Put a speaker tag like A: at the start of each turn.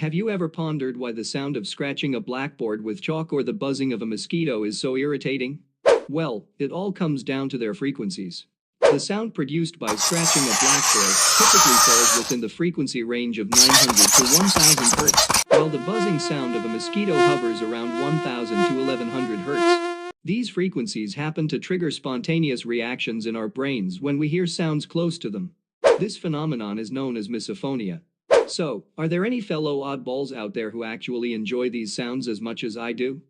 A: Have you ever pondered why the sound of scratching a blackboard with chalk or the buzzing of a mosquito is so irritating? Well, it all comes down to their frequencies. The sound produced by scratching a blackboard typically falls within the frequency range of 900 to 1000 Hz, while the buzzing sound of a mosquito hovers around 1000 to 1100 Hz. These frequencies happen to trigger spontaneous reactions in our brains when we hear sounds close to them. This phenomenon is known as misophonia. So, are there any fellow oddballs out there who actually enjoy these sounds as much as I do?